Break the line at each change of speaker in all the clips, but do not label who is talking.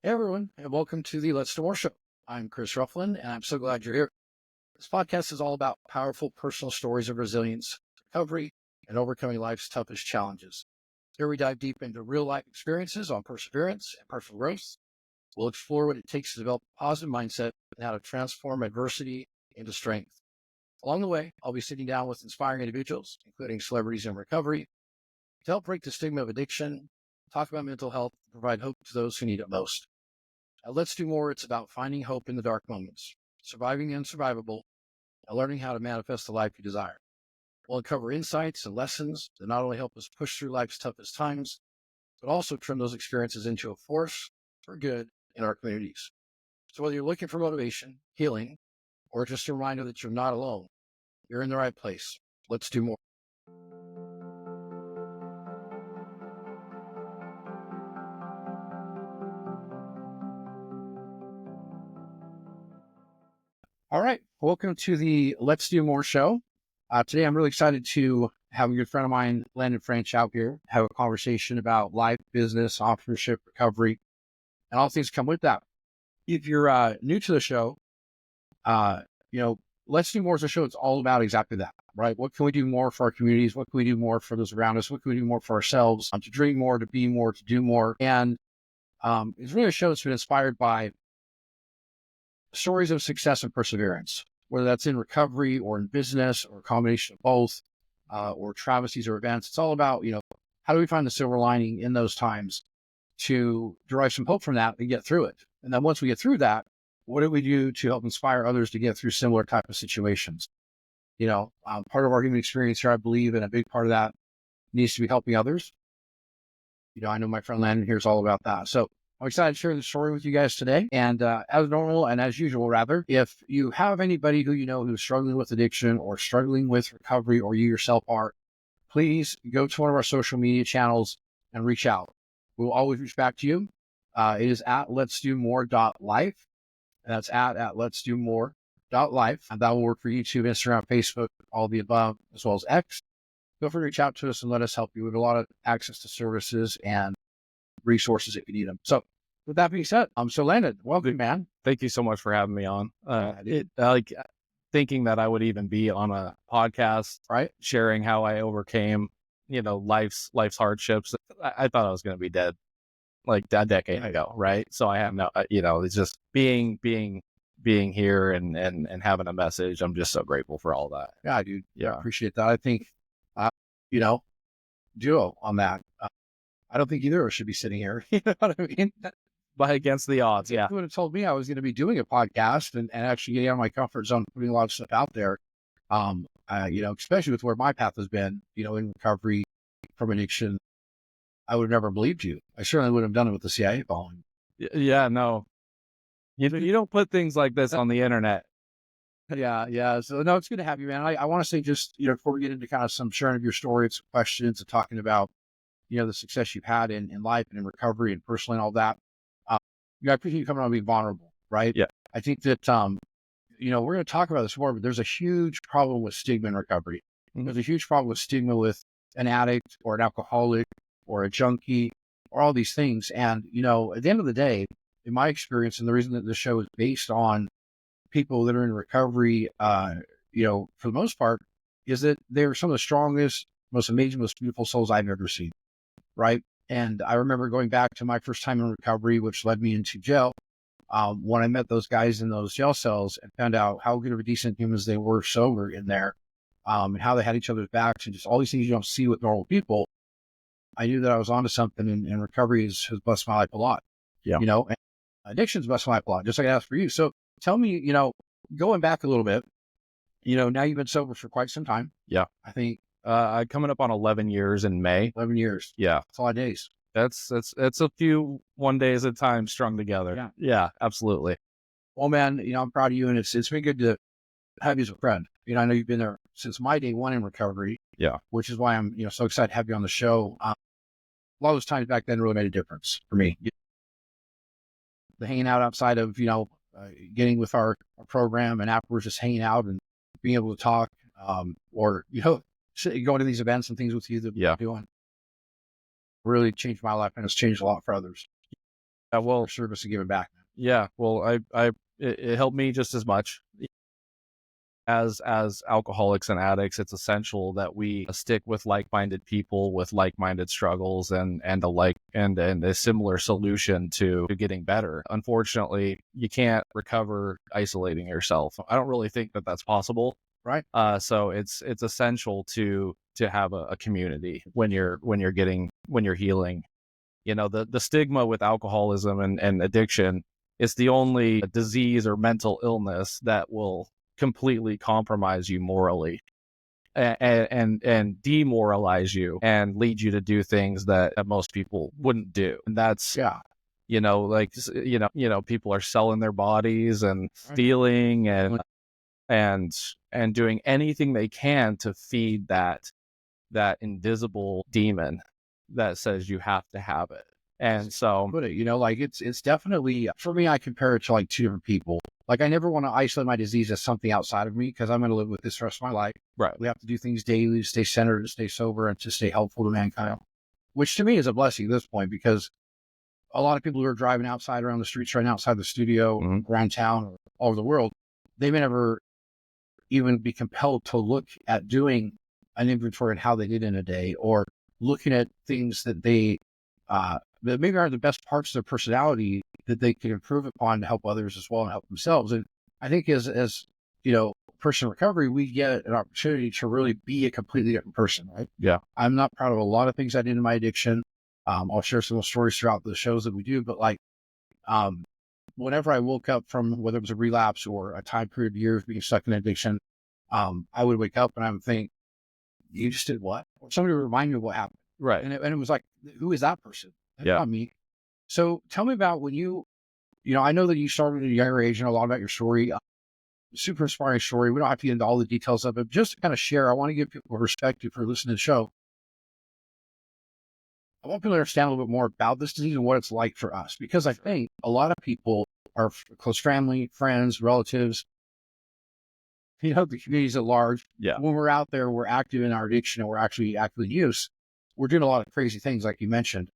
Hey everyone, and welcome to the Let's Do More show. I'm Chris Rufflin, and I'm so glad you're here. This podcast is all about powerful personal stories of resilience, recovery, and overcoming life's toughest challenges. Here we dive deep into real life experiences on perseverance and personal growth. We'll explore what it takes to develop a positive mindset and how to transform adversity into strength. Along the way, I'll be sitting down with inspiring individuals, including celebrities in recovery, to help break the stigma of addiction, talk about mental health, and provide hope to those who need it most. Let's Do More. It's about finding hope in the dark moments, surviving the unsurvivable, and learning how to manifest the life you desire. We'll uncover insights and lessons that not only help us push through life's toughest times, but also turn those experiences into a force for good in our communities. So whether you're looking for motivation, healing, or just a reminder that you're not alone, you're in the right place. Let's do more. All right. Welcome to the Let's Do More show. Today, I'm really excited to have a good friend of mine, Landon Franchow, here, have a conversation about life, business, entrepreneurship, recovery, and all things come with that. If you're new to the show, uh, you know, Let's Do More is a show. It's all about exactly that, right? What can we do more for our communities? What can we do more for those around us? What can we do more for ourselves? To dream more, to be more, to do more. And it's really a show that's been inspired by stories of success and perseverance, whether that's in recovery or in business or a combination of both, or travesties or events. It's all about, how do we find the silver lining in those times to derive some hope from that and get through it? And then once we get through that, what do we do to help inspire others to get through similar type of situations? Part of our human experience here, I believe, and a big part of that needs to be helping others. I know my friend Landon here is all about that. So I'm excited to share the story with you guys today. And as normal and as usual, rather, if you have anybody who you know who's struggling with addiction or struggling with recovery, or you yourself are, please go to one of our social media channels and reach out. We'll always reach back to you. It is at letsdomore.life. And that's at letsdomore.life. And that will work for YouTube, Instagram, Facebook, all the above, as well as X. Feel free to reach out to us and let us help you. We have a lot of access to services and resources if you need them. So with that being said, so Landon, welcome, man.
Thank you so much for having me on.
Dude.
Thinking that I would even be on a podcast,
Right?
sharing how I overcame, life's hardships. I thought I was going to be dead like a decade ago, right? So I have no, it's just being here and having a message. I'm just so grateful for all that.
Yeah, dude.
Yeah.
I appreciate that. I think, duo on that. I don't think either of us should be sitting here. You know what I mean?
But against the odds, yeah.
If you would have told me I was going to be doing a podcast and actually getting out of my comfort zone, putting a lot of stuff out there, especially with where my path has been, in recovery from addiction, I would have never believed you. I certainly wouldn't have done it with the CIA following.
Yeah, no. You don't put things like this on the internet.
Yeah. So no, it's good to have you, man. I want to say just, before we get into kind of some sharing of your story, some questions and talking about, the success you've had in life and in recovery and personally and all that. I appreciate you coming on and being vulnerable, right?
Yeah.
I think that, we're going to talk about this more, but there's a huge problem with stigma in recovery.
Mhm.
There's a huge problem with stigma with an addict or an alcoholic or a junkie or all these things. And, at the end of the day, in my experience, and the reason that the show is based on people that are in recovery, for the most part, is that they're some of the strongest, most amazing, most beautiful souls I've ever seen. Right. And I remember going back to my first time in recovery, which led me into jail. When I met those guys in those jail cells and found out how good of a decent humans they were sober in there, and how they had each other's backs and just all these things you don't see with normal people, I knew that I was onto something, and recovery has blessed my life a lot.
Yeah.
And addiction's blessed my life a lot, just like I asked for you. So tell me, going back a little bit, now you've been sober for quite some time.
Yeah.
I think
coming up on 11 years in May.
11 years.
Yeah.
That's a lot of days.
That's a few one days at a time strung together. Yeah, absolutely.
Well, man, I'm proud of you, and it's been good to have you as a friend. I know you've been there since my day one in recovery.
Yeah.
Which is why I'm, so excited to have you on the show. A lot of those times back then really made a difference for me. The hanging out outside of, getting with our program, and afterwards just hanging out and being able to talk, or, going to these events and things with you that we're doing really changed my life, and it's changed a lot for others.
well,
for service and giving back.
yeah, well, it helped me just as much. As alcoholics and addicts, it's essential that we stick with like-minded people with like-minded struggles and a similar solution to getting better. Unfortunately, you can't recover isolating yourself. I don't really think that that's possible.
Right.
So it's essential to have a community when you're healing. The stigma with alcoholism and addiction is the only disease or mental illness that will completely compromise you morally and demoralize you and lead you to do things that most people wouldn't do. And that's, people are selling their bodies and stealing and doing anything they can to feed that invisible demon that says you have to have it. And so,
Put it, it's definitely, for me, I compare it to like two different people. Like, I never want to isolate my disease as something outside of me, because I'm going to live with this the rest of my life.
right.
We have to do things daily to stay centered, to stay sober, and to stay helpful to mankind, which to me is a blessing at this point, because a lot of people who are driving outside around the streets right now, outside the studio, around town, or all over the world, they may never even be compelled to look at doing an inventory on how they did in a day, or looking at things that they that maybe aren't the best parts of their personality that they can improve upon to help others as well and help themselves. And I think as person in recovery, we get an opportunity to really be a completely different person, right?
Yeah.
I'm not proud of a lot of things I did in my addiction. I'll share some of the stories throughout the shows that we do, but whenever I woke up from, whether it was a relapse or a time period of years being stuck in addiction, I would wake up and I would think, you just did what? Or somebody would remind me of what happened.
Right.
And it was like, who is that person? That's
Yeah.
not me. So tell me about when I know that you started at a younger age and a lot about your story. Super inspiring story. We don't have to get into all the details of it. Just to kind of share, I want to give people perspective for listening to the show. I want people to understand a little bit more about this disease and what it's like for us, because I think a lot of people, our close family, friends, relatives, the communities at large,
Yeah.
when we're out there, we're active in our addiction and we're actually actively in use, we're doing a lot of crazy things, like you mentioned.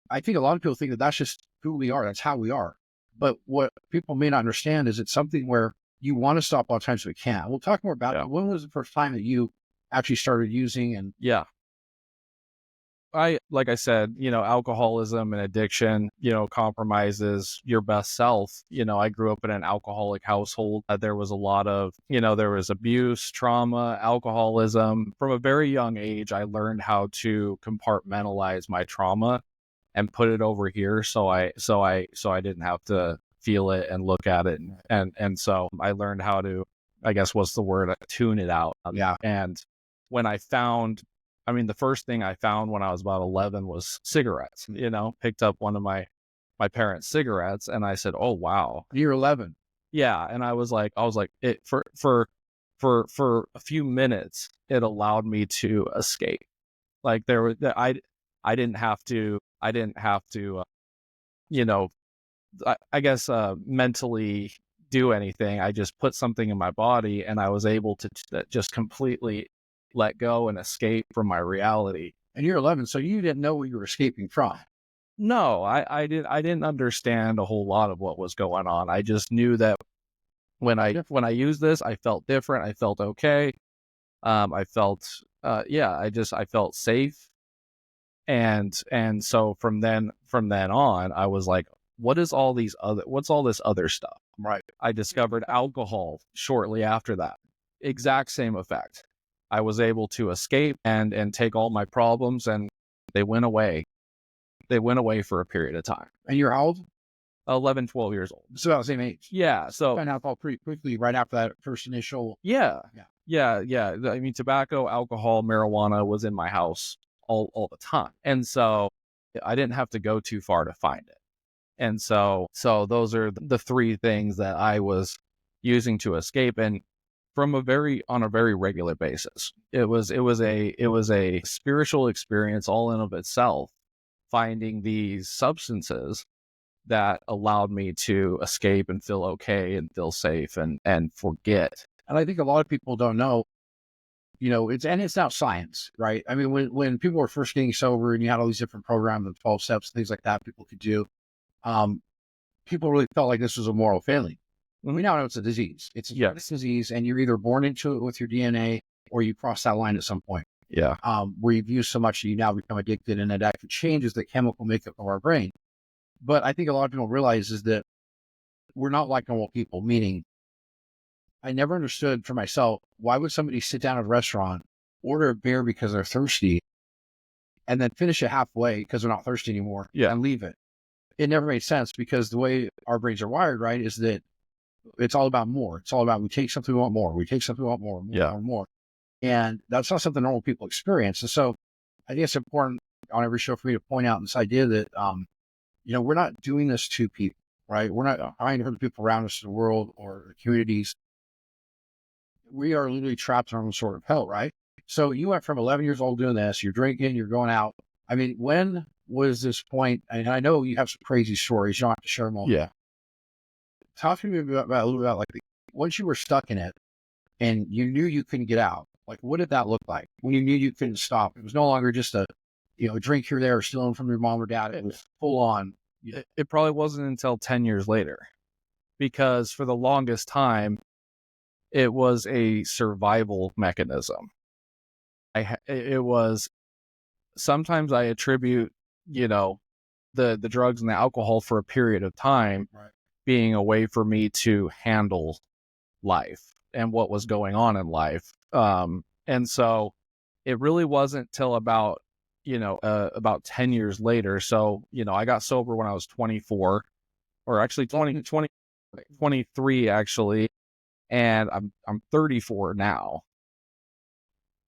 I think a lot of people think that that's just who we are. That's how we are. But what people may not understand is it's something where you want to stop all the times we can. We'll talk more about it. When was the first time that you actually started using? And
like I said, alcoholism and addiction, compromises your best self. I grew up in an alcoholic household. There was a lot of, there was abuse, trauma, alcoholism. From a very young age, I learned how to compartmentalize my trauma and put it over here. So I didn't have to feel it and look at it. And so I learned how to, I guess, what's the word? Tune it out. And when I found, the first thing I found when I was about 11 was cigarettes. Picked up one of my parents' cigarettes, and I said, "Oh wow,
you're 11."
Yeah, and I was like, it for a few minutes, it allowed me to escape. Like I didn't have to, I guess mentally do anything. I just put something in my body, and I was able to just completely let go and escape from my reality.
And you're 11, so you didn't know what you were escaping from.
No, I didn't understand a whole lot of what was going on. I just knew that when I used this, I felt different. I felt okay. I felt I felt safe. And so from then on, I was like, what's all this other stuff?
Right.
I discovered alcohol shortly after that. Exact same effect. I was able to escape and take all my problems, and they went away. They went away for a period of time.
And you're how old?
11, 12 years old.
So about the same age.
Yeah. So
found alcohol pretty quickly right after that first initial.
Yeah. Tobacco, alcohol, marijuana was in my house all the time. And so I didn't have to go too far to find it. And so those are the three things that I was using to escape, and on a very regular basis. It was a spiritual experience all in of itself, finding these substances that allowed me to escape and feel okay and feel safe and forget.
And I think a lot of people don't know, it's not science, right? I mean, when people were first getting sober and you had all these different programs and 12 steps, things like that people could do, people really felt like this was a moral failing. We now know it's a disease. It's a
Yeah.
genetic disease, and you're either born into it with your DNA or you cross that line at some point.
Yeah.
Where you've used so much that you now become addicted, and it actually changes the chemical makeup of our brain. But I think a lot of people realize is that we're not like normal people, meaning I never understood for myself, why would somebody sit down at a restaurant, order a beer because they're thirsty, and then finish it halfway because they're not thirsty anymore,
Yeah.
and leave it? It never made sense, because the way our brains are wired, right, is that it's all about more. It's all about, we take something, we want more. We take something, we want more,
Yeah.
more. And that's not something normal people experience. And so I think it's important on every show for me to point out this idea that, we're not doing this to people, right? We're not trying to hurt the people around us in the world or the communities. We are literally trapped in our own sort of hell, right? So you went from 11 years old doing this, you're drinking, you're going out. I mean, when was this point? And I know you have some crazy stories. You don't have to share them all.
Yeah.
Talk to me about a little bit about, like, once you were stuck in it and you knew you couldn't get out, like, what did that look like when you knew you couldn't stop? It was no longer just a drink here, there, or stealing from your mom or dad. It was full on.
It probably wasn't until 10 years later, because for the longest time, it was a survival mechanism. It was, sometimes I attribute, the drugs and the alcohol for a period of time,
Right,
being a way for me to handle life and what was going on in life. And so it really wasn't till about 10 years later. So, I got sober when I was 24, or actually 23 actually. And I'm 34 now.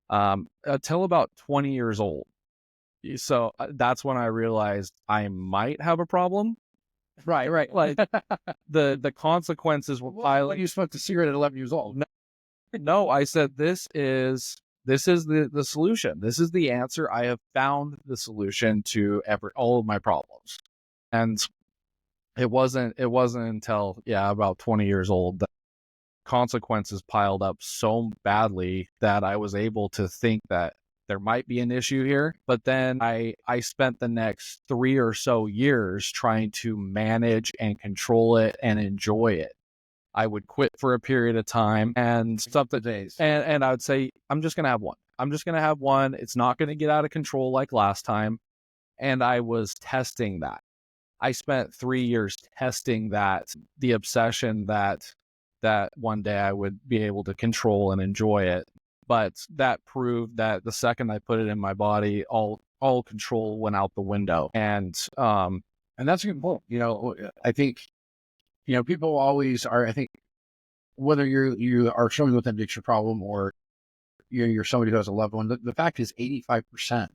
Until about 20 years old. So that's when I realized I might have a problem.
right.
Like the consequences were piling.
You smoked a cigarette at 11 years old.
No, I said, this is the solution. This is the answer. I have found the solution to all of my problems. And it wasn't until about 20 years old that consequences piled up so badly that I was able to think that there might be an issue here. But then I spent the next 3 or so years trying to manage and control it and enjoy it. I would quit for a period of time and something days. And I would say, I'm just going to have one. I'm just going to have one. It's not going to get out of control like last time. And I was testing that. I spent 3 years testing the obsession that one day I would be able to control and enjoy it. But that proved that the second I put it in my body, all control went out the window. And
that's a good point. I think, people always are, I think, whether you are struggling with an addiction problem or you're somebody who has a loved one, the fact is 85%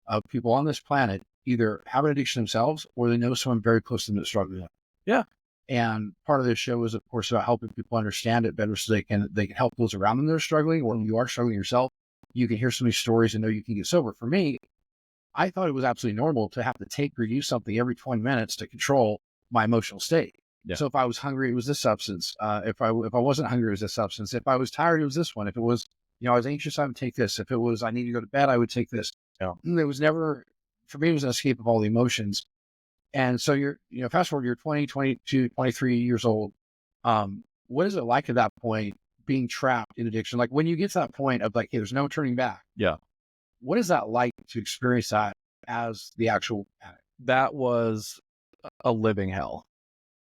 of people on this planet either have an addiction themselves or they know someone very close to them that's struggling with it.
Yeah.
And part of this show is, of course, about helping people understand it better so they can help those around them that are struggling, or when you are struggling yourself, you can hear some of these stories and know you can get sober. For me, I thought it was absolutely normal to have to take or use something every 20 minutes to control my emotional state.
Yeah.
So if I was hungry, it was this substance. If I wasn't hungry, it was this substance. If I was tired, it was this one. If it was, I was anxious, I would take this. If it was, I need to go to bed, I would take this.
Yeah.
It was never, for me, it was an escape of all the emotions. And so fast forward, you're 20, 22, 23 years old. What is it like at that point, being trapped in addiction? Like, when you get to that point of, like, hey, there's no turning back.
Yeah.
What is that like to experience that as the actual addict?
That was a living hell.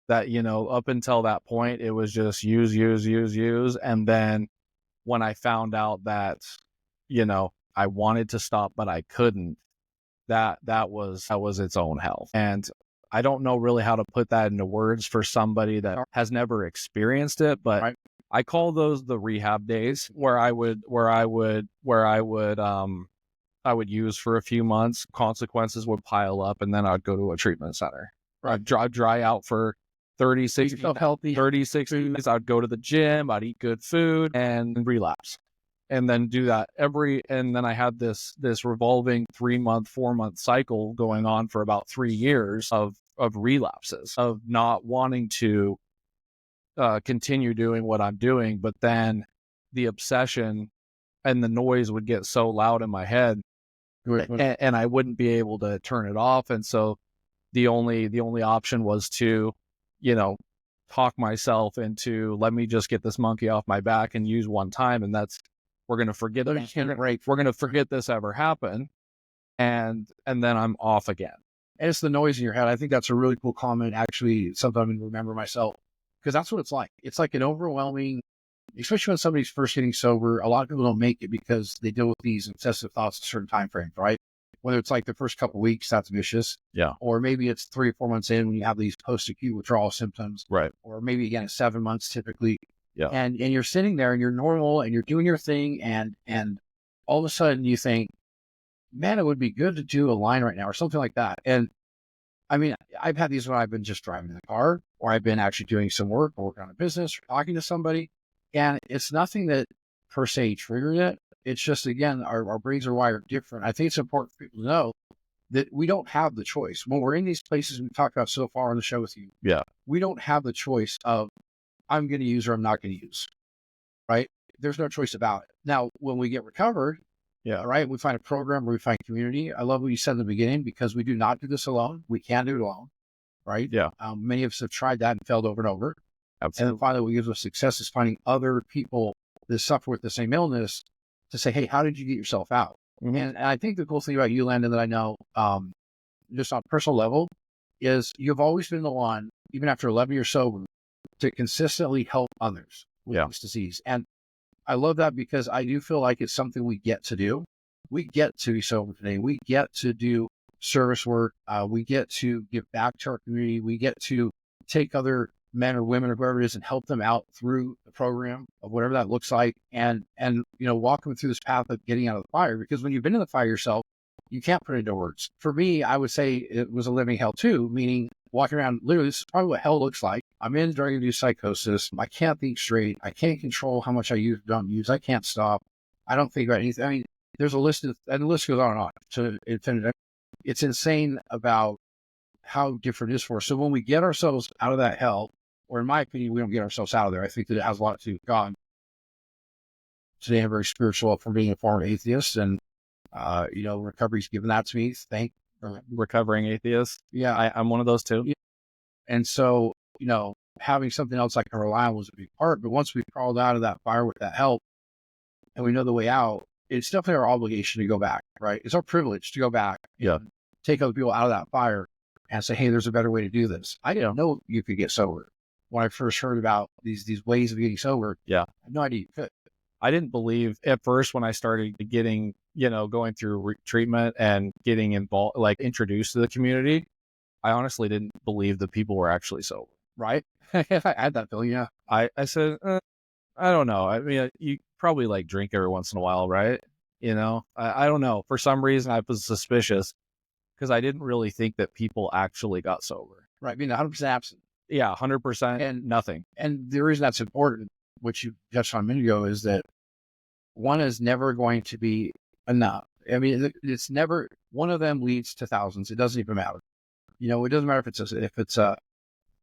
That, up until that point, it was just use. And then when I found out that, I wanted to stop, but I couldn't, that was its own hell. And I don't know really how to put that into words for somebody that has never experienced it, but
right.
I call those the rehab days, where I would use for a few months, consequences would pile up, and then I'd go to a treatment center.
Right.
I'd dry out for 30, 60
days.
I'd go to the gym, I'd eat good food and relapse. And then do that and then I had this revolving 3-month, 4-month cycle going on for about 3 years of relapses, of not wanting to continue doing what I'm doing. But then the obsession and the noise would get so loud in my head, and I wouldn't be able to turn it off. And so the only option was to, you know, talk myself into, let me just get this monkey off my back and use one time, and we're gonna forget we're gonna forget this ever happened, and then I'm off again.
And it's the noise in your head. I think that's a really cool comment. Actually, something I remember myself, because that's what it's like. It's like an overwhelming, especially when somebody's first getting sober. A lot of people don't make it because they deal with these obsessive thoughts at certain time frames, right? Whether it's like the first couple of weeks, that's vicious.
Yeah.
Or maybe it's 3 or 4 months in when you have these post-acute withdrawal symptoms.
Right.
Or maybe again, it's 7 months typically.
Yeah.
And you're sitting there and you're normal and you're doing your thing, and all of a sudden you think, man, it would be good to do a line right now or something like that. And I mean, I've had these when I've been just driving in the car, or I've been actually doing some work or working on a business or talking to somebody. And it's nothing that per se triggered it. It's just, again, our brains are wired different. I think it's important for people to know that we don't have the choice. When we're in these places we've talked about so far on the show with you, we don't have the choice of, I'm going to use or I'm not going to use, right? There's no choice about it. Now, when we get recovered, right, we find a program where we find community. I love what you said in the beginning, because we do not do this alone. We can't do it alone, right?
Yeah.
Many of us have tried that and failed over and over.
Absolutely.
And then finally, what gives us success is finding other people that suffer with the same illness to say, hey, how did you get yourself out?
Mm-hmm.
And I think the cool thing about you, Landon, that I know, just on a personal level, is you've always been the one, even after 11 years sober, to consistently help others with this disease. And I love that, because I do feel like it's something we get to do. We get to be sober today. We get to do service work. We get to give back to our community. We get to take other men or women or whoever it is and help them out through the program of whatever that looks like, and walk them through this path of getting out of the fire. Because when you've been in the fire yourself, you can't put it into words. For me, I would say it was a living hell too, meaning walking around, literally, this is probably what hell looks like. I'm in drug-induced psychosis. I can't think straight. I can't control how much I use or don't use. I can't stop. I don't think about anything. I mean, there's a list and the list goes on and on to infinity. It's insane about how different it is for us. So when we get ourselves out of that hell, or in my opinion, we don't get ourselves out of there. I think that it has a lot to do with God. Today, I'm very spiritual from being a former atheist, and recovery's given that to me.
Recovering atheist.
Yeah,
I'm one of those too.
Yeah. And so, having something else I can rely on was a big part. But once we crawled out of that fire with that help, and we know the way out, it's definitely our obligation to go back, right? It's our privilege to go back.
Yeah.
Take other people out of that fire and say, hey, there's a better way to do this. I didn't know you could get sober. When I first heard about these ways of getting sober, I had no idea you could.
I didn't believe at first when I started getting, going through treatment and getting involved, like introduced to the community. I honestly didn't believe that people were actually sober.
Right? I had that feeling. Yeah.
I said, I don't know. I mean, you probably like drink every once in a while, right? I don't know. For some reason, I was suspicious because I didn't really think that people actually got sober.
Right. Being 100% absent.
Yeah, 100% and nothing.
And the reason that's important, which you touched on a minute ago, is that one is never going to be enough. I mean, it's never, one of them leads to thousands. It doesn't even matter. It doesn't matter if it's a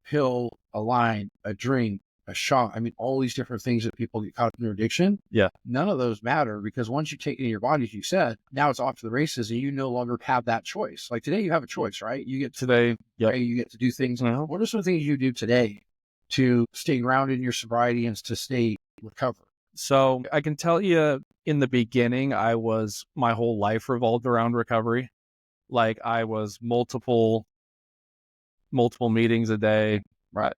pill, a line, a drink, a shot. I mean, all these different things that people get caught up in their addiction.
Yeah.
None of those matter, because once you take it in your body, as you said, now it's off to the races, and you no longer have that choice. Like today, you have a choice, right? You get
today,
you get to do things. Mm-hmm. What are some things you do today to stay grounded in your sobriety and to stay recovered?
So I can tell you, in the beginning, my whole life revolved around recovery. Like I was multiple meetings a day. Right.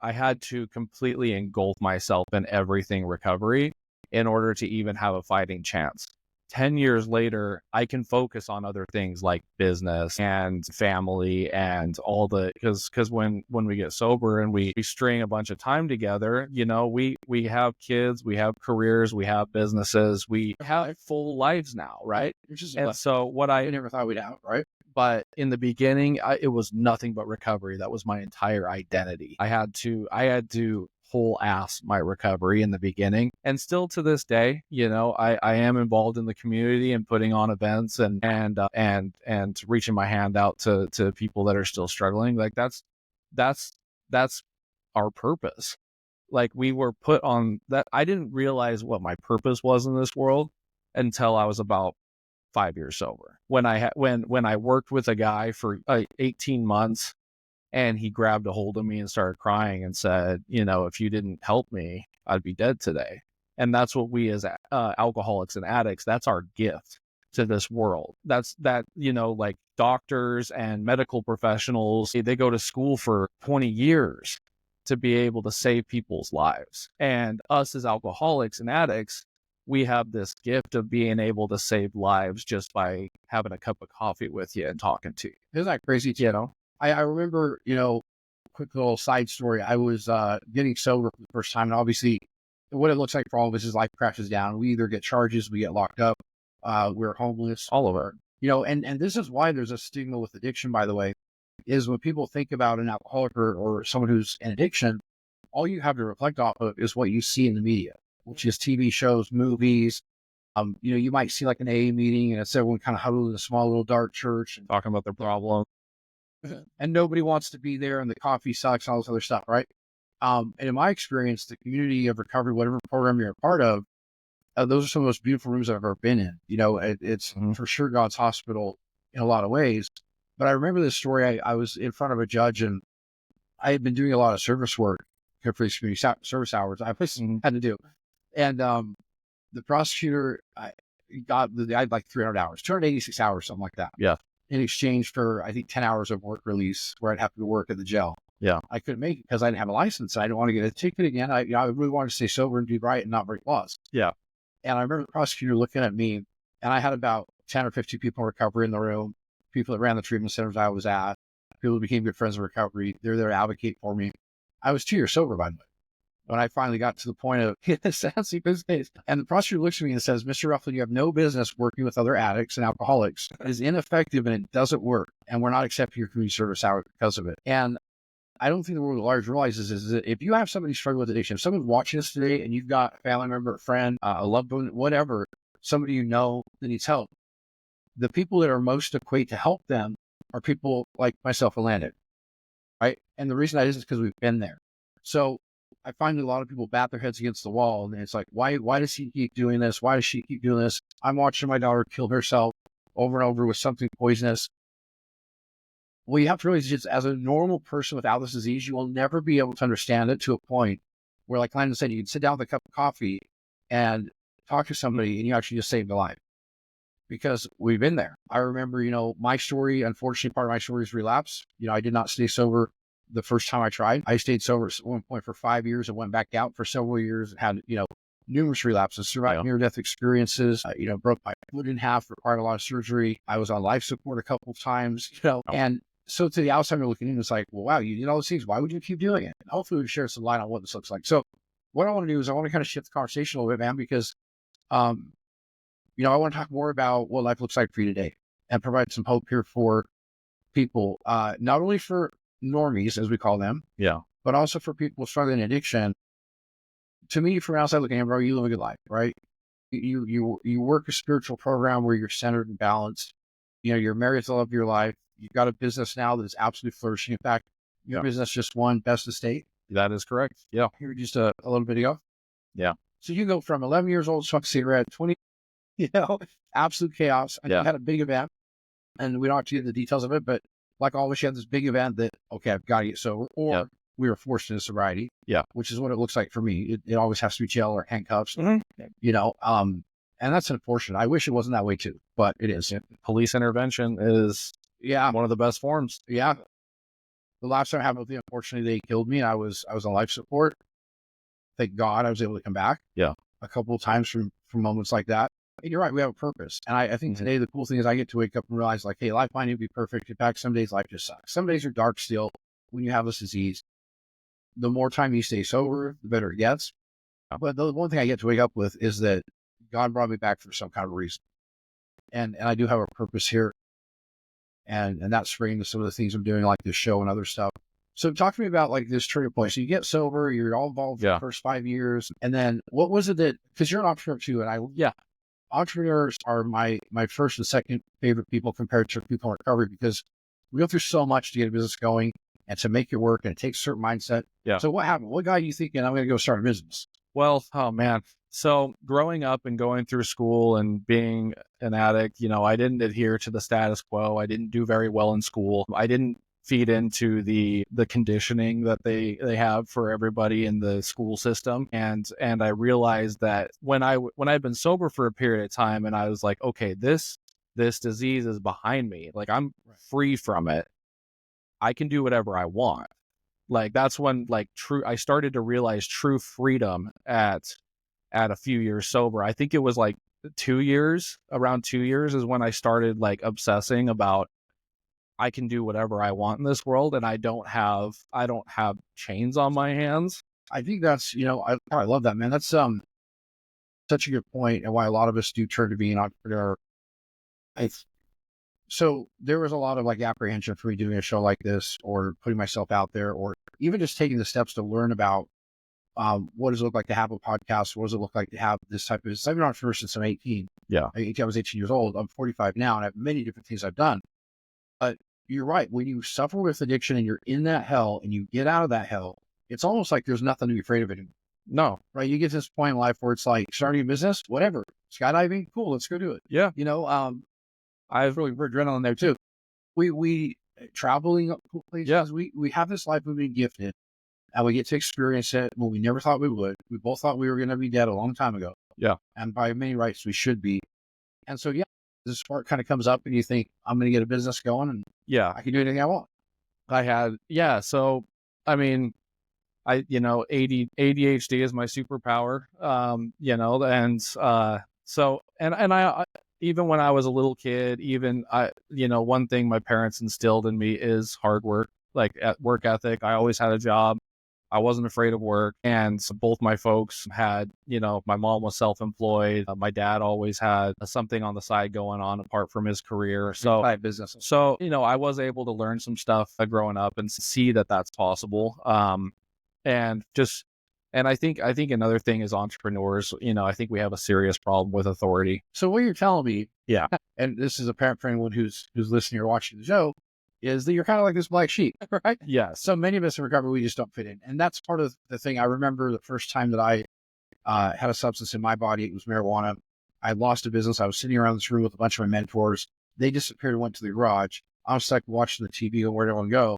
I had to completely engulf myself in everything recovery in order to even have a fighting chance. 10 years later, I can focus on other things like business and family and all because when we get sober and we string a bunch of time together, we have kids, we have careers, we have businesses, we have full lives now, right? And so what I
never thought we'd have, right?
But in the beginning, it was nothing but recovery. That was my entire identity. I had to whole ass my recovery in the beginning, and still to this day, I am involved in the community and putting on events and reaching my hand out to people that are still struggling. Like that's our purpose. Like we were put on that. I didn't realize what my purpose was in this world until I was about 5 years sober. When I worked with a guy for 18 months, and he grabbed a hold of me and started crying and said, if you didn't help me, I'd be dead today. And that's what we as alcoholics and addicts, that's our gift to this world. Like doctors and medical professionals, they go to school for 20 years to be able to save people's lives. And us as alcoholics and addicts, we have this gift of being able to save lives just by having a cup of coffee with you and talking to you.
Isn't that crazy? I remember, quick little side story. I was getting sober for the first time, and obviously what it looks like for all of us is life crashes down. We either get charges, we get locked up, we're homeless,
All of it.
And this is why there's a stigma with addiction, by the way, is when people think about an alcoholic or someone who's in addiction, all you have to reflect off of is what you see in the media, which is TV shows, movies. You might see like an AA meeting and it's everyone kind of huddled in a small little dark church and
Talking about their problem.
and nobody wants to be there and the coffee sucks and all this other stuff, right? And in my experience, the community of recovery, whatever program you're a part of, those are some of the most beautiful rooms I've ever been in. It's for sure God's hospital in a lot of ways. But I remember this story. I was in front of a judge and I had been doing a lot of service work for these community service hours. I had to do. And the prosecutor I had like 300 hours, 286 hours, something like that.
Yeah.
In exchange for, I think, 10 hours of work release where I'd have to work at the jail.
Yeah.
I couldn't make it because I didn't have a license. I didn't want to get a ticket again. I really wanted to stay sober and do right and not break laws.
Yeah.
And I remember the prosecutor looking at me, and I had about 10 or 15 people in recovery in the room, people that ran the treatment centers I was at, people who became good friends in recovery. They're there to advocate for me. I was 2 years sober, by the way, when I finally got to the point of sentencing business. And the prosecutor looks at me and says, Mr. Rufflin, you have no business working with other addicts and alcoholics. It is ineffective and it doesn't work. And we're not accepting your community service hour because of it. And I don't think the world at large realizes is that if you have somebody struggling with addiction, if someone's watching us today and you've got a family member, a friend, a loved one, whatever, somebody that needs help, the people that are most equipped to help them are people like myself and Landon, right? And the reason that is because we've been there. So I find that a lot of people bat their heads against the wall and it's like, why does he keep doing this? Why does she keep doing this? I'm watching my daughter kill herself over and over with something poisonous. Well, you have to realize just as a normal person without this disease, you will never be able to understand it to a point where, like Landon said, you can sit down with a cup of coffee and talk to somebody and you actually just saved their life because we've been there. I remember, my story, unfortunately, part of my story is relapse. I did not stay sober the first time I tried. I stayed sober at one point for 5 years and went back out for several years and had, numerous relapses, survived near-death experiences, broke my foot in half, required a lot of surgery. I was on life support a couple of times, and so to the outsider looking in, it's like, well, wow, you did all these things. Why would you keep doing it? And hopefully we share some light on what this looks like. So what I want to do is I want to kind of shift the conversation a little bit, man, because, I want to talk more about what life looks like for you today and provide some hope here for people, not only for normies, as we call them, but also for people struggling in addiction. To me, from outside looking in, bro, you live a good life, right? You work a spiritual program where you're centered and balanced. You're married to the love of your life. You've got a business now that is absolutely flourishing. In fact, your business just won Best Estate.
That is correct. Yeah.
Here just a little bit ago.
Yeah.
So you go from 11 years old, smoking a cigarette, 20, absolute chaos. And you had a big event, and we don't have to get into the details of it, but like always, you had this big event that, okay, I've got to get sober, or we were forced into sobriety. Yeah. Which is what it looks like for me. It always has to be jail or handcuffs, and that's unfortunate. I wish it wasn't that way too, but it is.
Police intervention is one of the best forms.
Yeah. The last time I happened with me, unfortunately, they killed me. And I was on life support. Thank God I was able to come back. Yeah. A couple of times from moments like that. And you're right. We have a purpose. And I think today the cool thing is I get to wake up and realize like, hey, life might need to be perfect. In fact, some days life just sucks. Some days are dark still when you have this disease. The more time you stay sober, the better it gets. But the one thing I get to wake up with is that God brought me back for some kind of reason. And I do have a purpose here. And that's bringing to some of the things I'm doing, like this show and other stuff. So talk to me about like this turning point. So you get sober, you're all involved for the first 5 years. And then what was it because you're an entrepreneur too. And entrepreneurs are my first and second favorite people compared to people in recovery because we go through so much to get a business going and to make it work. And it takes a certain mindset. Yeah. So what happened? What got you thinking I'm going to go start a business?
Well, oh man, So growing up and going through school and being an addict, I didn't adhere to the status quo. I didn't do very well in school. I didn't feed into the conditioning that they have for everybody in the school system. And I realized that when I'd been sober for a period of time, and I was like, okay, this disease is behind me. Like, I'm free from it. I can do whatever I want. Like, that's when I started to realize true freedom at a few years sober. I think it was like around 2 years is when I started like obsessing about, I can do whatever I want in this world, and I don't have chains on my hands.
I think that's, I love that, man. That's such a good point, and why a lot of us do turn to being an entrepreneur. So there was a lot of like apprehension for me doing a show like this, or putting myself out there, or even just taking the steps to learn about what does it look like to have a podcast? What does it look like to have this type of, I've been an entrepreneur since I'm 18.
Yeah.
I was 18 years old. I'm 45 now, and I have many different things I've done. But you're right. When you suffer with addiction and you're in that hell and you get out of that hell, it's almost like there's nothing to be afraid of anymore.
No.
Right. You get to this point in life where it's like starting a business, whatever, skydiving, cool, let's go do it.
Yeah.
I've really put adrenaline there too. We traveling places.
Yeah.
We have this life we've been gifted, and we get to experience it when we never thought we would. We both thought we were going to be dead a long time ago.
Yeah. And
by many rights, we should be. And so, this spark kind of comes up, and you think, I'm going to get a business going, and I can do anything I want.
So, I mean, ADHD is my superpower, and I, even when I was a little kid, one thing my parents instilled in me is hard work, like work ethic. I always had a job. I wasn't afraid of work. And both my folks had, my mom was self-employed. My dad always had something on the side going on apart from his career. So
business.
So, I was able to learn some stuff growing up and see that that's possible. And I think another thing is entrepreneurs, I think we have a serious problem with authority.
So what you're telling me,
yeah,
and this is apparent for anyone who's listening or watching the show, is that you're kind of like this black sheep, right?
Yeah.
So many of us in recovery, we just don't fit in. And that's part of the thing. I remember the first time that I had a substance in my body, it was marijuana. I lost a business. I was sitting around this room with a bunch of my mentors. They disappeared and went to the garage. I was stuck watching the TV and where'd everyone go?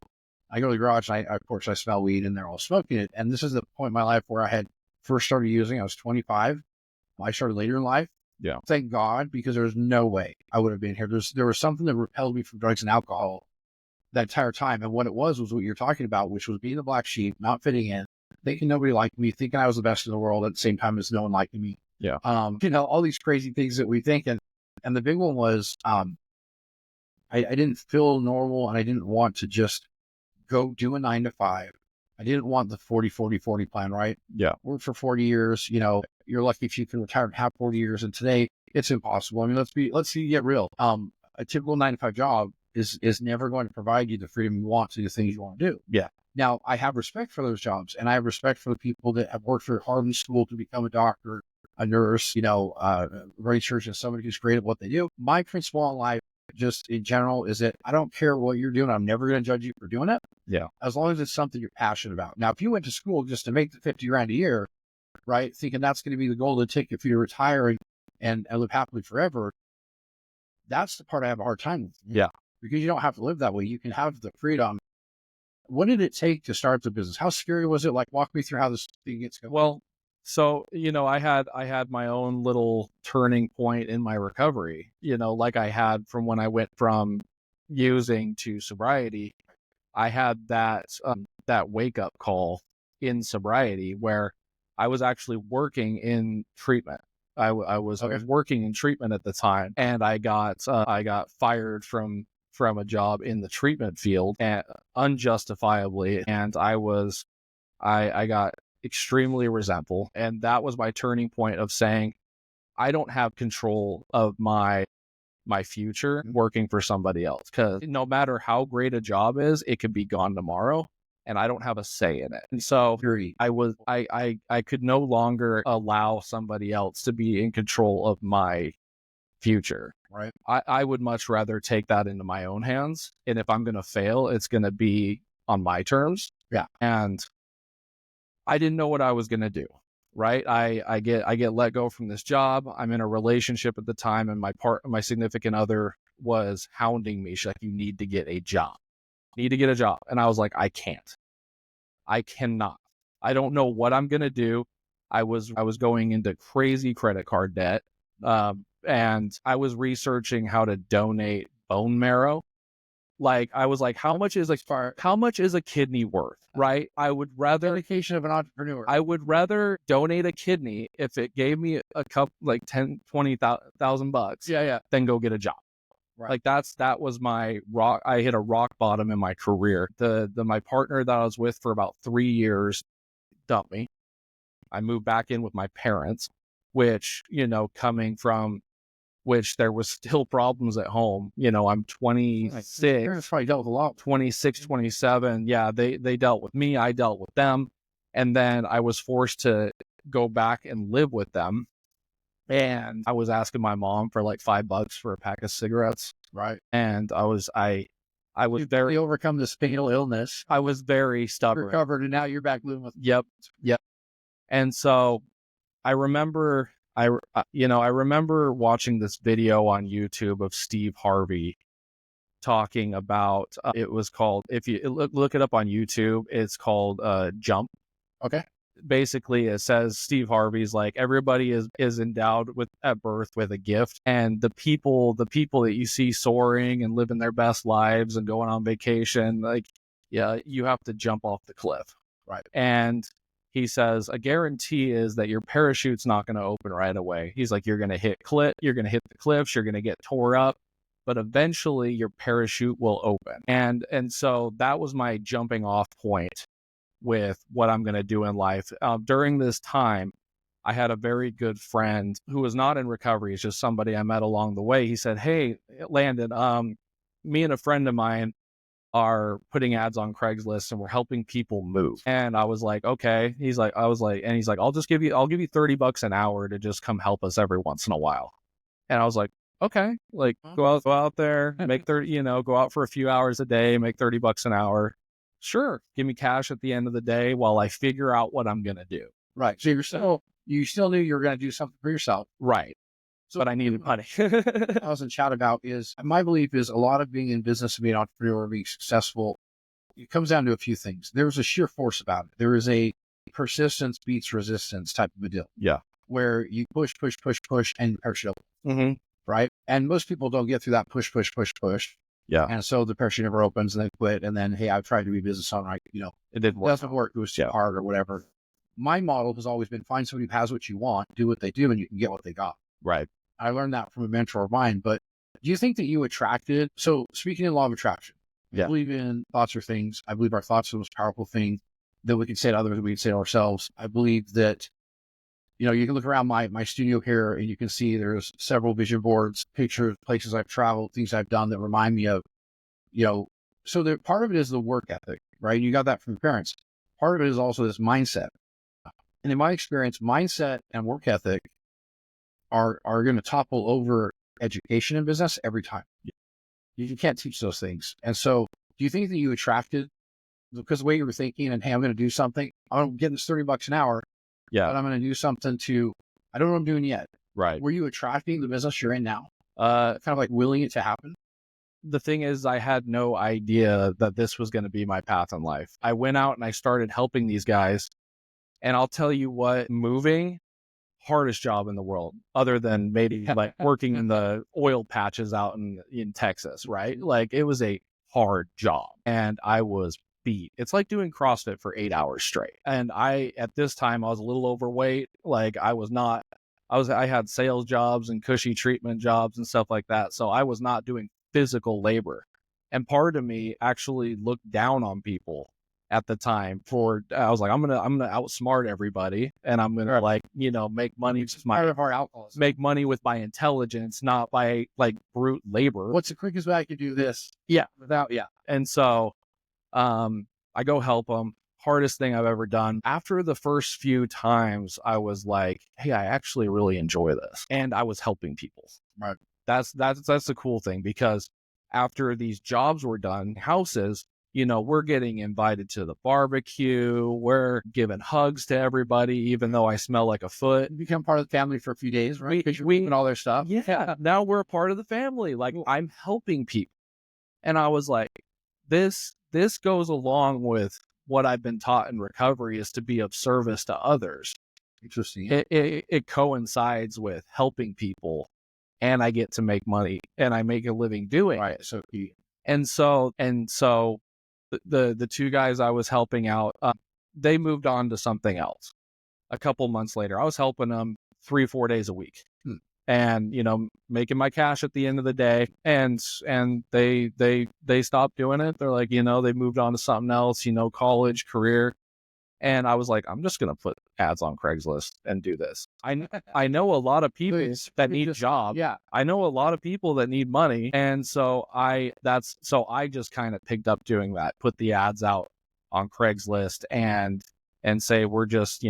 I go to the garage, and of course, I smell weed, and they're all smoking it. And this is the point in my life where I had first started using. I was 25. I started later in life.
Yeah.
Thank God, because there was no way I would have been here. There was something that repelled me from drugs and alcohol that entire time. And what it was what you're talking about, which was being the black sheep, not fitting in, thinking nobody liked me, thinking I was the best in the world at the same time as no one liked me.
Yeah.
All these crazy things that we think. And the big one was, I didn't feel normal, and I didn't want to just go do a 9 to 5. I didn't want the 40-40-40 plan, right?
Yeah.
Work for 40 years. You're lucky if you can retire and have 40 years. And today it's impossible. I mean, let's get real. A typical 9 to 5 job is never going to provide you the freedom you want to do the things you want to do.
Yeah.
Now, I have respect for those jobs, and I have respect for the people that have worked very hard in school to become a doctor, a nurse, very surgeon, somebody who's great at what they do. My principle in life, just in general, is that I don't care what you're doing. I'm never going to judge you for doing it.
Yeah.
As long as it's something you're passionate about. Now, if you went to school just to make the 50 grand a year, right, thinking that's going to be the golden ticket for you to retire and live happily forever, that's the part I have a hard time with.
Yeah.
Because you don't have to live that way. You can have the freedom. What did it take to start the business? How scary was it? Like, walk me through how this thing gets going.
Well, so, I had my own little turning point in my recovery, like I had from when I went from using to sobriety. I had that wake up call in sobriety where I was actually working in treatment. I was working in treatment at the time, and I got fired from a job in the treatment field, and unjustifiably, and I got extremely resentful. And that was my turning point of saying, I don't have control of my future working for somebody else, because no matter how great a job is, it could be gone tomorrow, and I don't have a say in it. And so I could no longer allow somebody else to be in control of my future.
Right.
I would much rather take that into my own hands. And if I'm going to fail, it's going to be on my terms.
Yeah.
And I didn't know what I was going to do. right? I get let go from this job. I'm in a relationship at the time, and my significant other was hounding me. She's like, "You need to get a job. Need to get a job." And I was like, "I can't. I cannot. I don't know what I'm gonna do." I was going into crazy credit card debt, and I was researching how to donate bone marrow. Like, I was like, how much is a kidney worth, right?
Dedication of an entrepreneur.
I would rather donate a kidney if it gave me a couple, like 10, 20,000 bucks,
Yeah.
than go get a job.
Right.
Like, that was my rock. I hit a rock bottom in my career. My partner that I was with for about 3 years dumped me. I moved back in with my parents, which, coming from which there was still problems at home. I'm 26,
Parents probably dealt with a lot.
26, 27. Yeah, they dealt with me. I dealt with them. And then I was forced to go back and live with them. And I was asking my mom for like $5 for a pack of cigarettes.
Right.
And I was
You
very
overcome this fatal illness,
I was very stubborn.
recovered, and now you're back living with.
Yep. And so I remember I remember watching this video on YouTube of Steve Harvey talking about it was called, if you look it up on YouTube, it's called Jump.
Okay.
Basically, it says Steve Harvey's like, everybody is endowed with at birth with a gift, and the people that you see soaring and living their best lives and going on vacation, like, yeah, you have to jump off the cliff.
Right.
And he says a guarantee is that your parachute's not going to open right away. He's like, you're going to hit the cliffs, you're going to get tore up, but eventually your parachute will open. And so that was my jumping off point with what I'm going to do in life. During this time, I had a very good friend who was not in recovery. It's just somebody I met along the way. He said, "Hey, Landon, me and a friend of mine are putting ads on Craigslist and we're helping people move." And I was like, "Okay." He's like, I'll give you $30 an hour to just come help us every once in a while. And I was like, "Okay." Like, go out there, make 30, go out for a few hours a day, make $30 an hour. Sure. Give me cash at the end of the day while I figure out what I'm going to do.
Right. So you still knew you were going to do something for yourself.
Right.
So
but I needed money.
I was in chat about is my belief is a lot of being in business and being an entrepreneur and being successful, it comes down to a few things. There's a sheer force about it. There is a persistence beats resistance type of a deal.
Yeah.
Where you push, and parachute open.
Mm-hmm.
Right. And most people don't get through that push.
Yeah.
And so the parachute never opens and they quit. And then, hey, I've tried to be a business owner.
It didn't work.
It doesn't work. It was too hard or whatever. My model has always been find somebody who has what you want, do what they do, and you can get what they got.
Right.
I learned that from a mentor of mine. But do you think that you attracted? So speaking in law of attraction, I believe in thoughts are things. I believe our thoughts are the most powerful thing that we can say to others, we can say to ourselves. I believe that, you can look around my studio here and you can see there's several vision boards, pictures, places I've traveled, things I've done that remind me of, so the part of it is the work ethic, right? You got that from your parents. Part of it is also this mindset. And in my experience, mindset and work ethic are going to topple over education in business every time. You can't teach those things. And so do you think that you attracted, because the way you were thinking and, hey, I'm going to do something, I'm getting this $30 an hour, but I'm going to do something I don't know what I'm doing yet.
Right.
Were you attracting the business you're in now? Kind of like willing it to happen?
The thing is, I had no idea that this was going to be my path in life. I went out and I started helping these guys. And I'll tell you what, moving, hardest job in the world, other than maybe like working in the oil patches out in Texas, right? Like, it was a hard job and I was beat. It's like doing CrossFit for 8 hours straight. And at this time, I was a little overweight. Like, I had sales jobs and cushy treatment jobs and stuff like that. So I was not doing physical labor. And part of me actually looked down on people at the time I was like, I'm gonna outsmart everybody, and I'm gonna make money with my intelligence, not by like brute labor.
What's the quickest way I could do this?
And so I go help them. Hardest thing I've ever done. After the first few times, I was like, hey, I actually really enjoy this, and I was helping people.
Right.
That's the cool thing, because after these jobs were done, houses, we're getting invited to the barbecue. We're giving hugs to everybody, even though I smell like a foot.
You become part of the family for a few days, right? Because you're
We
doing all their stuff.
Yeah, now we're a part of the family. Like, I'm helping people. And I was like, this goes along with what I've been taught in recovery, is to be of service to others.
Interesting.
It coincides with helping people, and I get to make money, and I make a living doing it.
Right. So
And so the two guys I was helping out, they moved on to something else. A couple months later, I was helping them 3-4 days a week, and making my cash at the end of the day. And they stopped doing it. They're like, they moved on to something else, college, career. And I was like, I'm just gonna put ads on Craigslist and do this. I know a lot of people that need jobs.
Yeah.
I know a lot of people that need money, and so I just kind of picked up doing that. Put the ads out on Craigslist and say we're just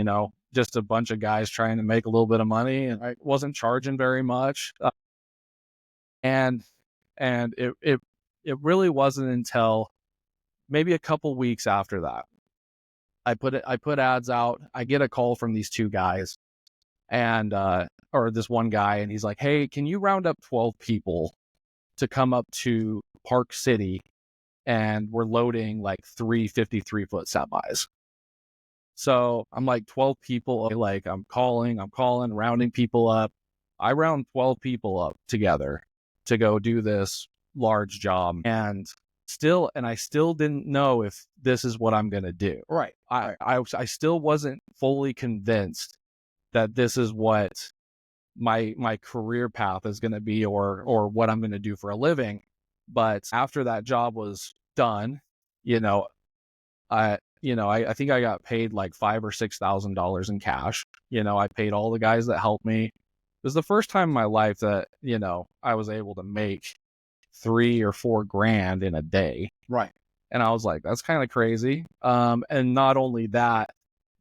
just a bunch of guys trying to make a little bit of money, and I wasn't charging very much. And it really wasn't until maybe a couple weeks after that I put ads out. I get a call from these two guys, and or this one guy, and he's like, "Hey, can you round up 12 people to come up to Park City, and we're loading like 3 53-foot semis." So I'm like, 12 people, like I'm calling, rounding people up. I round 12 people up together to go do this large job, and I still didn't know if this is what I'm going to do.
Right.
I still wasn't fully convinced that this is what my career path is going to be, or what I'm going to do for a living. But after that job was done, I think I got paid like $5,000 or $6,000 in cash. I paid all the guys that helped me. It was the first time in my life that, I was able to make $3,000 or $4,000 in a day.
Right.
And I was like, that's kind of crazy. And not only that,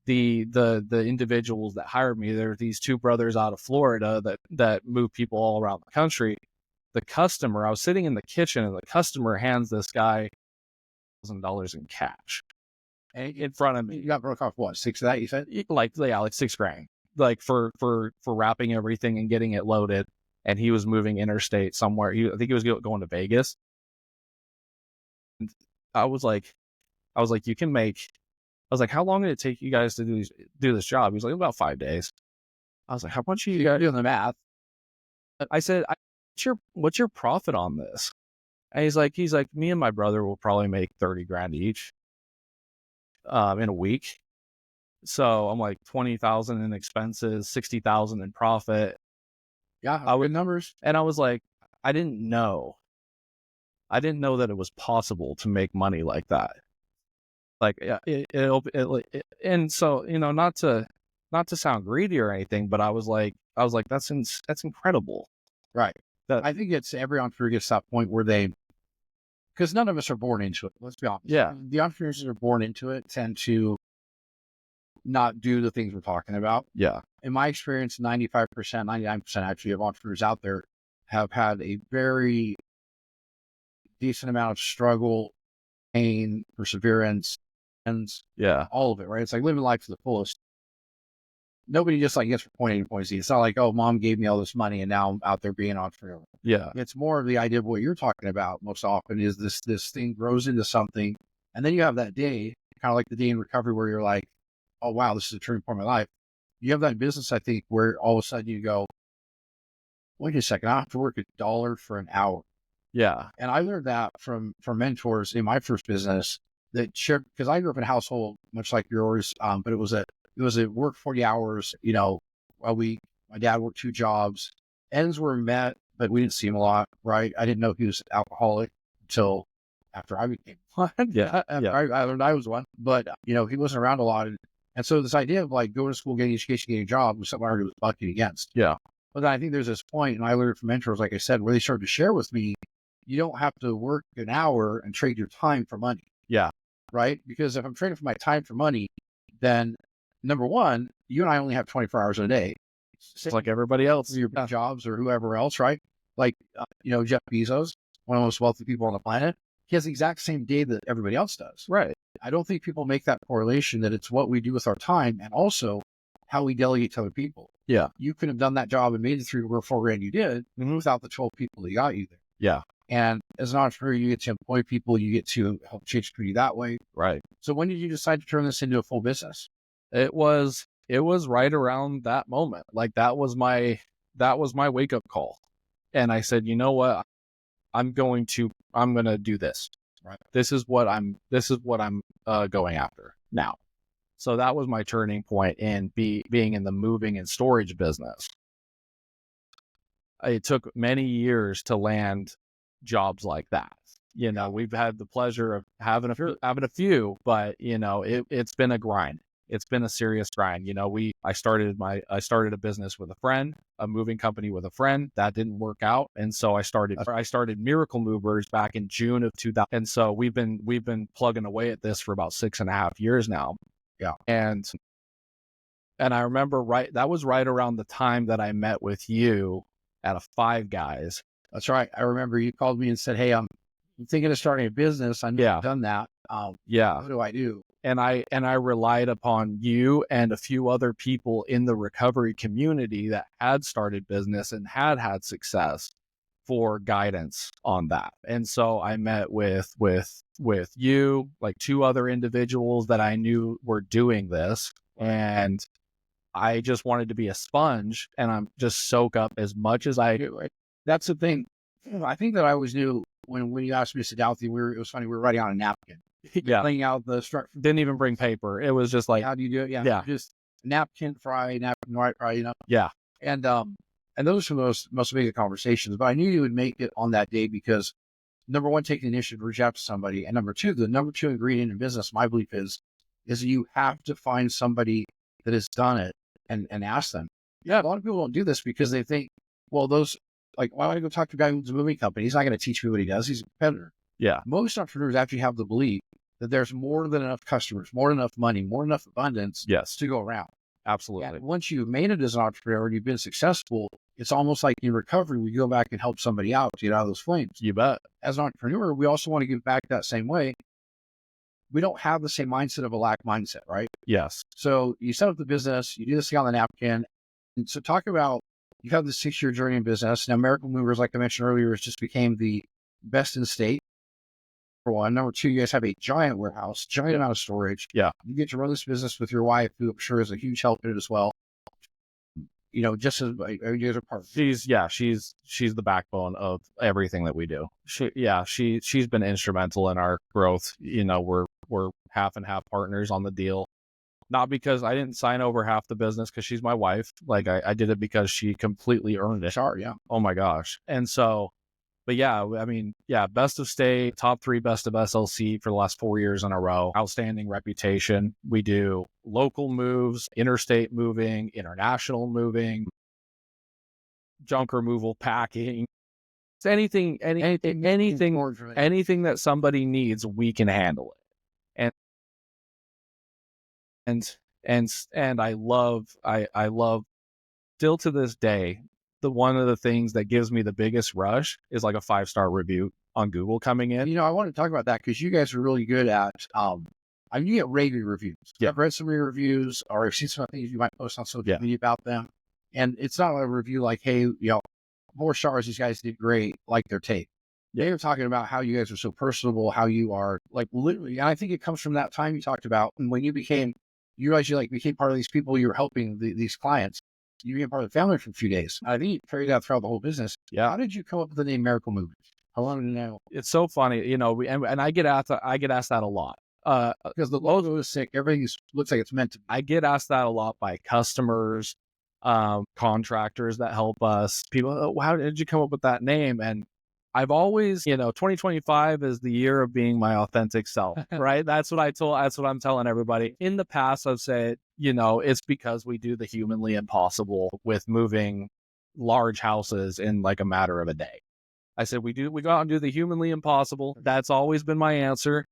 the individuals that hired me, there were these two brothers out of Florida that move people all around the country. The customer, I was sitting in the kitchen, and the customer hands this guy $1,000 in cash in front of me.
You got broke off what, 6 of that, you said?
Like $6,000, like for wrapping everything and getting it loaded. And he was moving interstate somewhere. I think he was going to Vegas. And I was like, you can make. I was like, how long did it take you guys to do this job? He was like, about 5 days. I was like, how much you guys doing the math? I said, what's your profit on this? And he's like, me and my brother will probably make $30,000 each, in a week. So I'm like, 20,000 in expenses, 60,000 in profit.
Yeah, good numbers.
And I was like, I didn't know that it was possible to make money like that. Like, and so, not to sound greedy or anything, but I was like, that's incredible.
Right. I think it's every entrepreneur gets to that point where because none of us are born into it. Let's be honest.
Yeah.
The entrepreneurs that are born into it tend to not do the things we're talking about.
Yeah.
In my experience, 95%, 99% actually of entrepreneurs out there have had a very decent amount of struggle, pain, perseverance, and all of it, right? It's like living life to the fullest. Nobody just gets from point A to point Z. It's not like, oh, mom gave me all this money and now I'm out there being an entrepreneur.
Yeah.
It's more of the idea of what you're talking about most often is this thing grows into something. And then you have that day, kind of like the day in recovery where you're like, oh, wow, this is a turning point in my life. You have that business, I think, where all of a sudden you go, wait a second, I have to work $1 for an hour.
Yeah.
And I learned that from mentors in my first business that shared, because I grew up in a household much like yours, but it was a work 40 hours, a week. My dad worked 2 jobs. Ends were met, but we didn't see him a lot, right? I didn't know he was alcoholic until after I became one.
Yeah.
I learned I was one, but he wasn't around a lot. And so this idea of going to school, getting education, getting a job was something I already was bucking against.
Yeah.
But then I think there's this point, and I learned from mentors, like I said, where they started to share with me, you don't have to work an hour and trade your time for money.
Yeah.
Right? Because if I'm trading for my time for money, then number one, you and I only have 24 hours in a day.
It's like everybody else.
Your jobs or whoever else, right? Like, Jeff Bezos, one of the most wealthy people on the planet. he has the exact same day that everybody else does.
Right.
I don't think people make that correlation that it's what we do with our time and also how we delegate to other people.
Yeah.
You could have done that job and made the 3 or 4 grand you did without the 12 people that got you there.
Yeah.
And as an entrepreneur, you get to employ people, you get to help change the community that way.
Right.
So when did you decide to turn this into a full business?
It was right around that moment. Like that was my wake up call. And I said, you know what? I'm going to do this.
Right.
This is what I'm going after now. So that was my turning point in being in the moving and storage business. It took many years to land jobs like that. You know, we've had the pleasure of having a few, but you know, it's been a grind. It's been a serious grind. You know, I started a business with a friend, a moving company with a friend. That didn't work out. And so I started Miracle Movers back in June of 2000. And so we've been plugging away at this for about 6.5 years now.
Yeah.
And I remember that was right around the time that I met with you at a Five Guys.
That's right. I remember you called me and said, hey, I'm thinking of starting a business. I've done that. What do I do?
And I relied upon you and a few other people in the recovery community that had started business and had success for guidance on that. And so I met with you, like 2 other individuals that I knew were doing this. And I just wanted to be a sponge and I'm just soak up as much as I do.
That's the thing. I think that I always knew when you asked me to sit down with you, it was funny. We were writing on a napkin.
Yeah.
Laying out the structure.
Didn't even bring paper. It was just like,
how do you do it?
Yeah.
Just napkin fry, you know?
Yeah.
And those were the most amazing conversations, but I knew you would make it on that day because number one, take the initiative to reach out to somebody. And number two, the number 2 ingredient in business, my belief is you have to find somebody that has done it and ask them. Yeah. A lot of people don't do this because they think, well, why don't I go talk to a guy who's a moving company? He's not going to teach me what he does. He's a competitor.
Yeah.
Most entrepreneurs actually have the belief that there's more than enough customers, more than enough money, more than enough abundance to go around.
Absolutely.
And once you've made it as an entrepreneur and you've been successful, it's almost like in recovery, we go back and help somebody out to get out of those flames.
You bet.
As an entrepreneur, we also want to give back that same way. We don't have the same mindset of a lack mindset, right?
Yes.
So you set up the business, you do this thing on the napkin. And so talk about, you have the 6-year journey in business. Now, Miracle Movers, like I mentioned earlier, just became the best in the state. For one. Number 2, you guys have a giant warehouse, giant amount of storage.
Yeah.
You get to run this business with your wife, who I'm sure is a huge help in it as well. You know, just as you guys are part.
She's the backbone of everything that we do. She's been instrumental in our growth. You know, we're half and half partners on the deal. Not because I didn't sign over half the business because she's my wife. Like I did it because she completely earned it.
Sure, yeah.
Oh my gosh. And so, but yeah, I mean, yeah, best of state, top 3 best of SLC for the last 4 years in a row. Outstanding reputation. We do local moves, interstate moving, international moving, junk removal, packing. Anything that somebody needs, we can handle it. And I love still to this day, one of the things that gives me the biggest rush is like a 5-star review on Google coming in.
You know, I want to talk about that because you guys are really good at, you get raving reviews.
Yeah.
I've read some of your reviews or I've seen some things you might post on social media about them. And it's not a review like, hey, 4 stars, these guys did great, like their tape. Yeah. They were talking about how you guys are so personable, how you are like literally, and I think it comes from that time you talked about when you became part of these people you were helping these clients. You became part of the family for a few days. I think you carried that throughout the whole business.
Yeah.
How did you come up with the name Miracle Movers? I wanted to know.
It's so funny, you know, and I get asked that a lot.
Because the logo is sick. Everything looks like it's meant to be.
I get asked that a lot by customers, contractors that help us. People, how did you come up with that name? And I've always, 2025 is the year of being my authentic self, right? That's what I'm telling everybody. In the past, I've said, it's because we do the humanly impossible with moving large houses in like a matter of a day. I said, we go out and do the humanly impossible. That's always been my answer.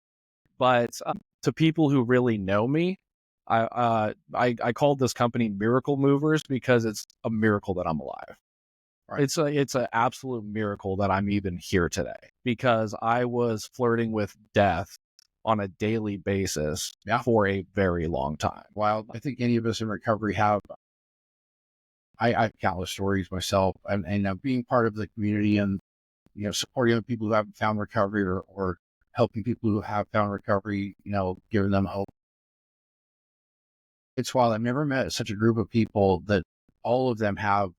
But to people who really know me, I called this company Miracle Movers because it's a miracle that I'm alive.
Right.
It's an absolute miracle that I'm even here today, because I was flirting with death on a daily basis
Yeah.
for a very long time.
While I think any of us in recovery have, I have countless stories myself, and being part of the community and, supporting other people who haven't found recovery, or helping people who have found recovery, giving them hope. It's wild. I've never met such a group of people that all of them have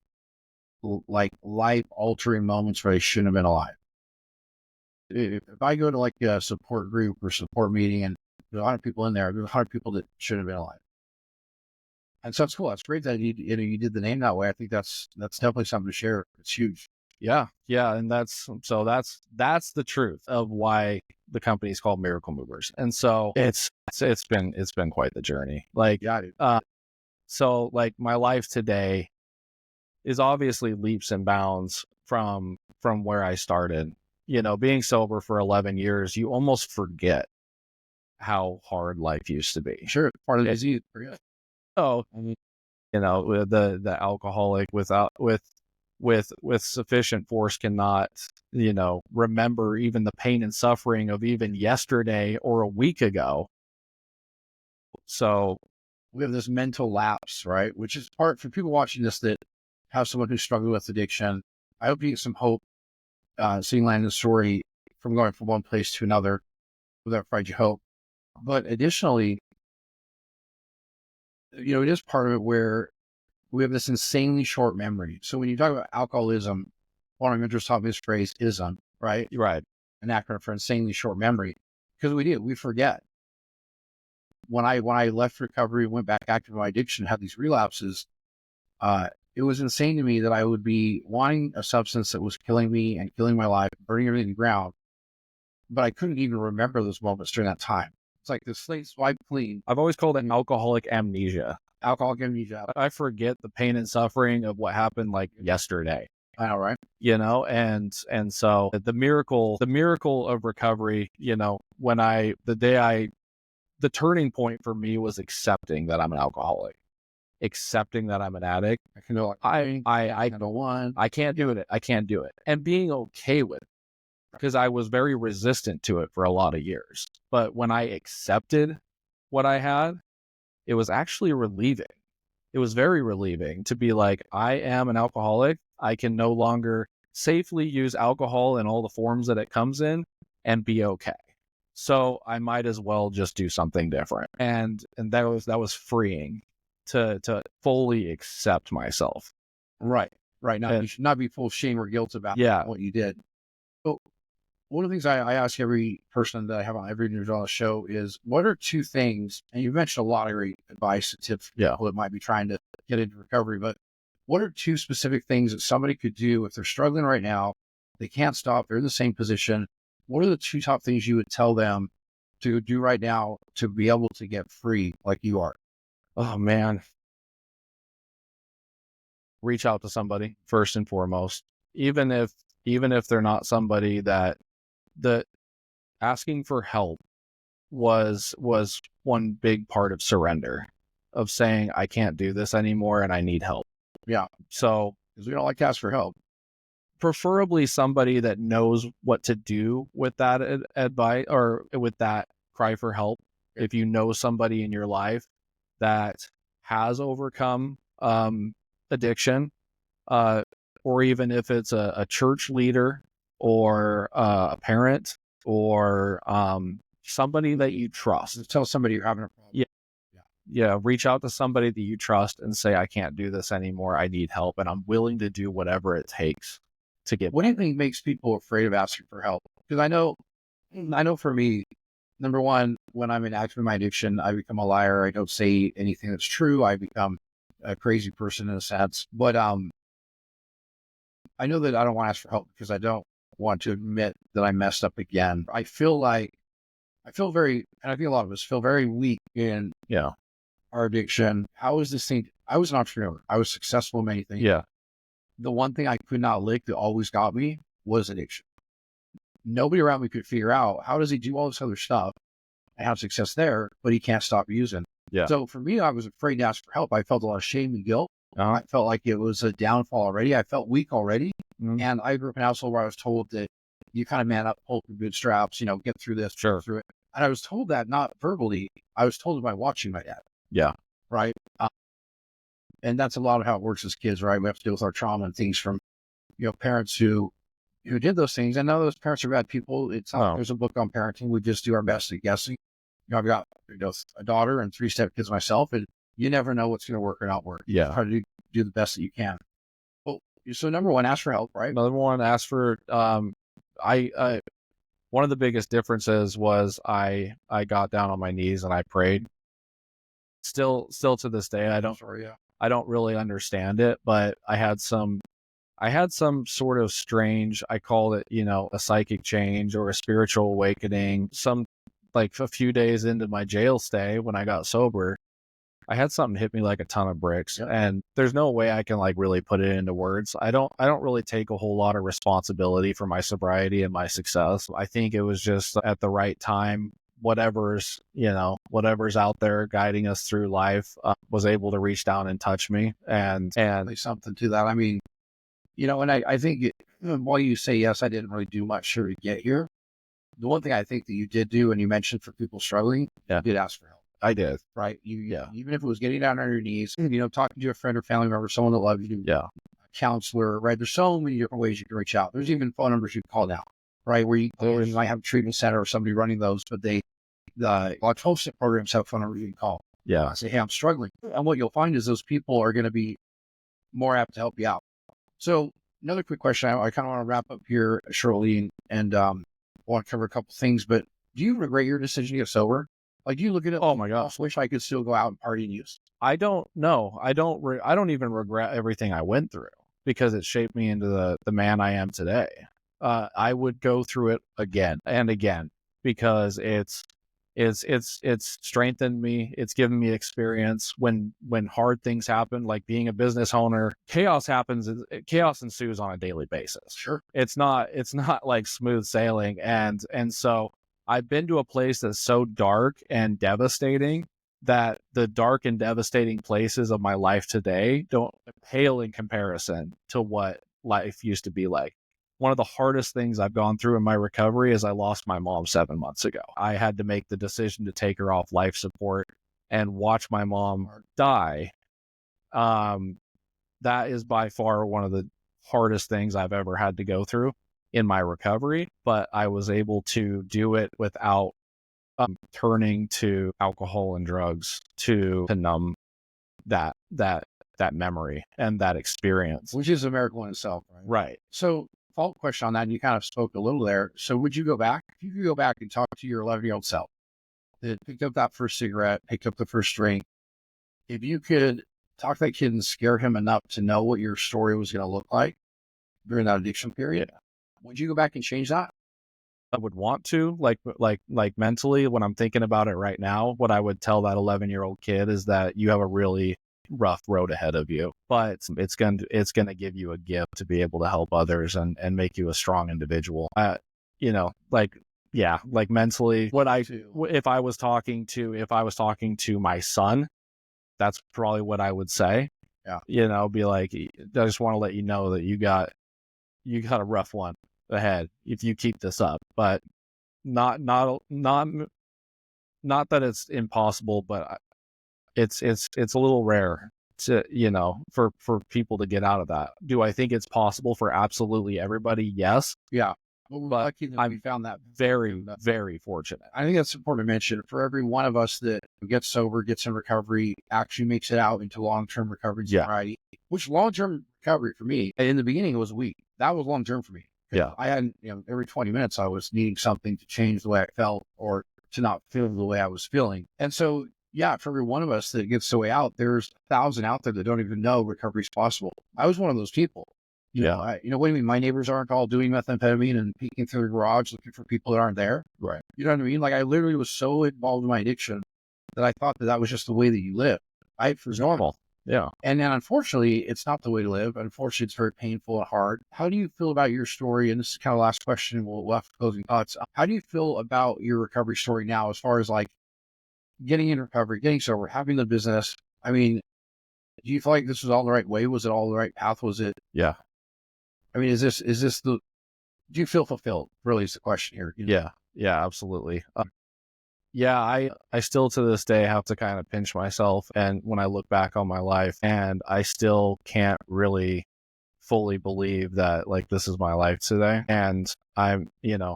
like life altering moments where they shouldn't have been alive. If I go to like a support group or support meeting and there's 100 people in there, there's 100 people that shouldn't have been alive. And so it's cool. It's great that you did the name that way. I think that's definitely something to share. It's huge.
Yeah. And that's the truth of why the company is called Miracle Movers. And so it's been quite the journey. Like,
Yeah, dude.
so like my life today is obviously leaps and bounds from where I started. Being sober for 11 years, you almost forget how hard life used to be.
Sure. Part of the disease. Forget it.
Oh, the alcoholic with sufficient force cannot, remember even the pain and suffering of even yesterday or a week ago. So
We have this mental lapse, right? Which is part for people watching this that have someone who's struggling with addiction. I hope you get some hope seeing Landon's story from going from one place to another without provide you hope. But additionally, it is part of it where we have this insanely short memory. So when you talk about alcoholism, one of my mentors taught me this phrase, ISM, right?
right.
An acronym for insanely short memory. Because we forget. When I left recovery, went back active in my addiction, had these relapses, it was insane to me that I would be wanting a substance that was killing me and killing my life, burning everything to the ground, but I couldn't even remember those moments during that time. It's like the slate swiped clean.
I've always called it alcoholic amnesia.
Alcoholic amnesia.
I forget the pain and suffering of what happened like yesterday.
I know, right?
And so the miracle of recovery, the turning point for me was accepting that I'm an alcoholic, accepting that I'm an addict.
I can do
I
don't want.
I can't do it. I can't do it. And being okay with it, because I was very resistant to it for a lot of years. But when I accepted what I had, it was actually relieving. It was very relieving to be like, I am an alcoholic. I can no longer safely use alcohol in all the forms that it comes in and be okay. So I might as well just do something different. And that was freeing to fully accept myself.
Right. You should not be full of shame or guilt about what you did. So one of the things I ask every person that I have on every individual on the show is, what are two things, and you've mentioned a lot of great advice and tips for people that might be trying to get into recovery, but what are two specific things that somebody could do if they're struggling right now, they can't stop, they're in the same position? What are the two top things you would tell them to do right now to be able to get free like you are?
Oh man. Reach out to somebody first and foremost, even if they're not somebody that asking for help was one big part of surrender, of saying, I can't do this anymore and I need help.
Yeah.
So,
because we don't like to ask for help.
Preferably somebody that knows what to do with that advice or with that cry for help. If you know somebody in your life that has overcome addiction, or even if it's a church leader or a parent or somebody that you trust.
Just tell somebody you're having a problem.
Yeah, reach out to somebody that you trust and say, I can't do this anymore. I need help, and I'm willing to do whatever it takes to get.
What do you think makes people afraid of asking for help? Because I know for me, number one, when I'm active in my addiction, I become a liar. I don't say anything that's true. I become a crazy person in a sense. But I know that I don't want to ask for help because I don't want to admit that I messed up again. I think a lot of us feel very weak in our addiction. How is this thing? I was an entrepreneur. I was successful in many things.
Yeah.
The one thing I could not lick that always got me was addiction. Nobody around me could figure out, how does he do all this other stuff and have success there, but he can't stop using.
Yeah.
So for me, I was afraid to ask for help. I felt a lot of shame and guilt. I felt like it was a downfall already. I felt weak already.
Mm.
And I grew up in a household where I was told that you kind of man up, pull your bootstraps, get through this,
Sure.
get through it. And I was told that not verbally. I was told it by watching my dad.
Yeah.
Right. And that's a lot of how it works as kids, right? We have to deal with our trauma and things from, parents who did those things. I know those parents are bad people. It's not, there's a book on parenting. We just do our best at guessing. I've got a daughter and 3 step-kids myself, and you never know what's going to work or not work.
Yeah.
Try to do the best that you can. Well, so number one, ask for help, right?
Another one, ask for, one of the biggest differences was I got down on my knees and I prayed. Still to this day, I don't really understand it, but I had some sort of strange, I call it, a psychic change or a spiritual awakening. Like a few days into my jail stay when I got sober, I had something hit me like a ton of bricks. Yep. And there's no way I can like really put it into words. I don't really take a whole lot of responsibility for my sobriety and my success. I think it was just at the right time. Whatever's out there guiding us through life was able to reach down and touch me. And
there's something to that. I mean, and I think while you say, yes, I didn't really do much to get here. The one thing I think that you did do, and you mentioned for people struggling, you did ask for help.
I did.
Right. Even if it was getting down on your knees, talking to a friend or family member, someone that loves you, a counselor, right? There's so many different ways you can reach out. There's even phone numbers you can call now, right? Where you might have a treatment center or somebody running those, but the 12-step programs have phone numbers you can call.
Yeah.
Say, hey, I'm struggling. And what you'll find is those people are going to be more apt to help you out. So another quick question. I kind of want to wrap up here shortly and want to cover a couple things, but do you regret your decision to get sober? Like, do you look at it? Oh my gosh, wish I could still go out and party and use.
I don't know. I don't even regret everything I went through because it shaped me into the man I am today. I would go through it again and again because it's strengthened me. It's given me experience when hard things happen, like being a business owner, chaos ensues on a daily basis.
Sure.
It's not like smooth sailing. And so I've been to a place that's so dark and devastating that the dark and devastating places of my life today don't pale in comparison to what life used to be like. One of the hardest things I've gone through in my recovery is I lost my mom 7 months ago. I had to make the decision to take her off life support and watch my mom die. That is by far one of the hardest things I've ever had to go through in my recovery, but I was able to do it without turning to alcohol and drugs to numb that memory and that experience.
Which is a miracle in itself, right?
Right.
So follow-up question on that, and you kind of spoke a little there. So would you go back? If you could go back and talk to your 11-year-old self that picked up that first cigarette, picked up the first drink, if you could talk to that kid and scare him enough to know what your story was going to look like during that addiction period, would you go back and change that?
I would want to, like mentally, when I'm thinking about it right now, what I would tell that 11-year-old kid is that you have a really rough road ahead of you, but it's going to give you a gift to be able to help others and make you a strong individual. Like mentally, if I was talking to my son, that's probably what I would say.
Yeah.
Be like, I just want to let you know that you got a rough one ahead if you keep this up, but not that it's impossible, but it's a little rare to, for people to get out of that. Do I think it's possible for absolutely everybody? Yes.
Yeah. But we found that
very, very fortunate.
I think that's important to mention. For every one of us that gets sober, gets in recovery, actually makes it out into long-term recovery and sobriety, which long-term recovery for me, in the beginning, it was a week. That was long-term for me.
Yeah.
I had, every 20 minutes, I was needing something to change the way I felt or to not feel the way I was feeling. And so, yeah, for every one of us that gets the way out, there's 1,000 out there that don't even know recovery is possible. I was one of those people. What do you mean? My neighbors aren't all doing methamphetamine and peeking through the garage looking for people that aren't there.
Right.
You know what I mean? Like, I literally was so involved in my addiction that I thought that was just the way that you live. It was normal.
Yeah.
And then unfortunately, it's not the way to live. Unfortunately, it's very painful and hard. How do you feel about your story? And this is kind of the last question. We'll left closing thoughts. How do you feel about your recovery story now, as far as like getting in recovery, getting sober, having the business? I mean, Do you feel like this was all the right way? Was it all the right path? Was it,
Yeah.
I mean, is this do you feel fulfilled? Really is the question here.
Yeah. Yeah, absolutely. Yeah, I still to this day have to kind of pinch myself. And when I look back on my life, and I still can't really fully believe that like this is my life today. And I'm, you know,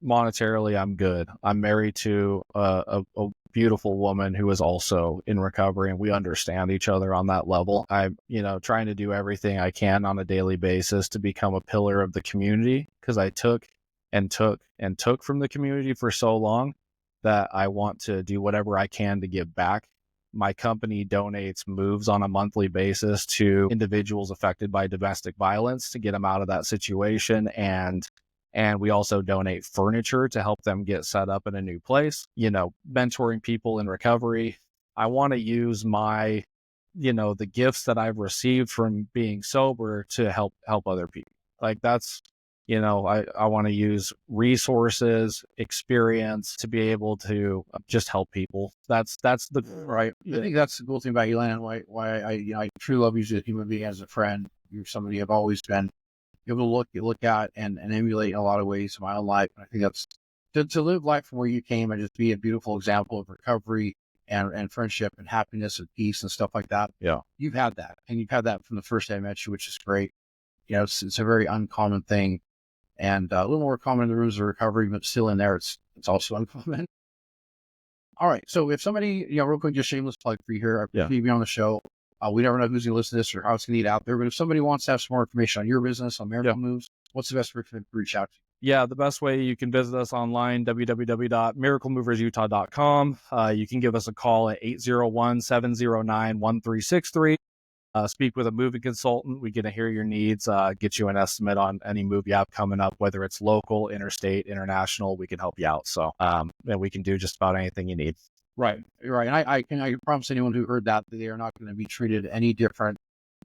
monetarily, I'm good. I'm married to a beautiful woman who is also in recovery, and we understand each other on that level. I'm, trying to do everything I can on a daily basis to become a pillar of the community, because I took and took and took from the community for so long that I want to do whatever I can to give back. My company donates moves on a monthly basis to individuals affected by domestic violence to get them out of that situation, and we also donate furniture to help them get set up in a new place, mentoring people in recovery. I want to use my, the gifts that I've received from being sober to help other people. Like that's, I want to use resources, experience to be able to just help people. That's the
Right. I think that's the cool thing about you, Landon. Why I truly love you as a human being, as a friend. You're somebody I've always been able to look at and emulate in a lot of ways in my own life. And I think that's to live life from where you came and just be a beautiful example of recovery and friendship and happiness and peace and stuff like that.
Yeah.
You've had that, and you've had that from the first day I met you, which is great. It's a very uncommon thing, and a little more common in the rooms of recovery, but still in there, it's also uncommon. All right. So if somebody, real quick, just shameless plug for you here. I appreciate you being on the show. We never know who's going to listen to this or how it's going to get out there. But if somebody wants to have some more information on your business, on Miracle Moves, what's the best way to reach out to you?
Yeah, the best way, you can visit us online, www.miraclemoversutah.com. You can give us a call at 801-709-1363. Speak with a moving consultant. We get to hear your needs, get you an estimate on any move you have coming up, whether it's local, interstate, international. We can help you out. So, and we can do just about anything you need.
Right. You're right. And I can promise anyone who heard that they are not going to be treated any different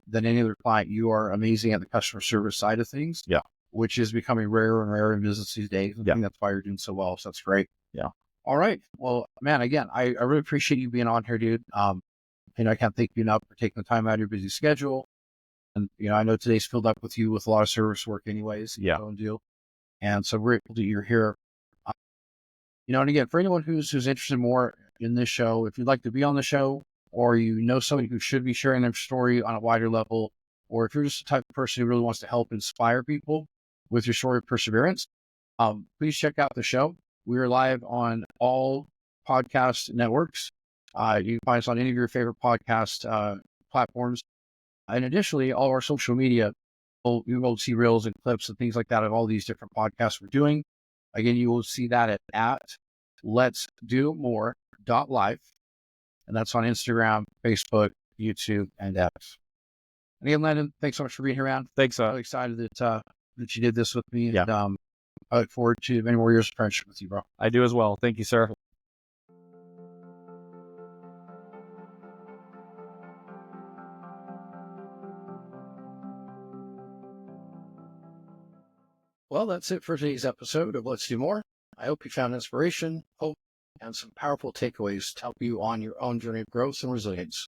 than any other client. You are amazing at the customer service side of things.
Yeah.
Which is becoming rarer and rarer in business these days. I think that's why you're doing so well. So that's great.
Yeah.
All right. Well, man, again, I really appreciate you being on here, dude. I can't thank you enough for taking the time out of your busy schedule. And, I know today's filled up with you with a lot of service work anyways.
Yeah.
And so grateful that you're here. And again, for anyone who's interested more in this show, if you'd like to be on the show, or somebody who should be sharing their story on a wider level, or if you're just the type of person who really wants to help inspire people with your story of perseverance, please check out the show. We are live on all podcast networks. You can find us on any of your favorite podcast platforms. And additionally, all our social media, you'll be able to see reels and clips and things like that of all these different podcasts we're doing. Again, you will see that at Let's Do More.life. And that's on Instagram, Facebook, YouTube, and X. And again, Landon, thanks so much for being here, man.
Thanks.
I'm really excited that you did this with me.
Yeah.
And I look forward to many more years of friendship with you, bro.
I do as well. Thank you, sir.
Well, that's it for today's episode of Let's Do More. I hope you found inspiration, hope, and some powerful takeaways to help you on your own journey of growth and resilience.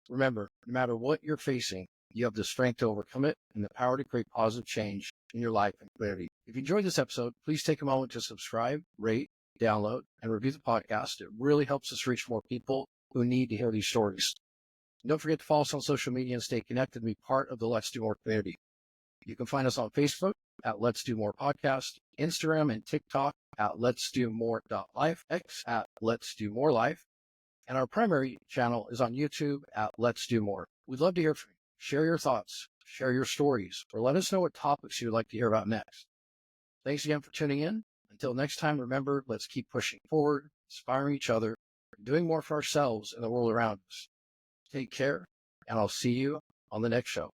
Remember, no matter what you're facing, you have the strength to overcome it and the power to create positive change in your life and community. If you enjoyed this episode, please take a moment to subscribe, rate, download, and review the podcast. It really helps us reach more people who need to hear these stories. And don't forget to follow us on social media and stay connected and be part of the Let's Do More community. You can find us on Facebook at Let's Do More Podcast, Instagram and TikTok at Let's Do More.life, X at Let's Do More Life, and our primary channel is on YouTube at Let's Do More. We'd love to hear from you. Share your thoughts, share your stories, or let us know what topics you'd like to hear about next. Thanks again for tuning in. Until next time, remember, let's keep pushing forward, inspiring each other, and doing more for ourselves and the world around us. Take care, and I'll see you on the next show.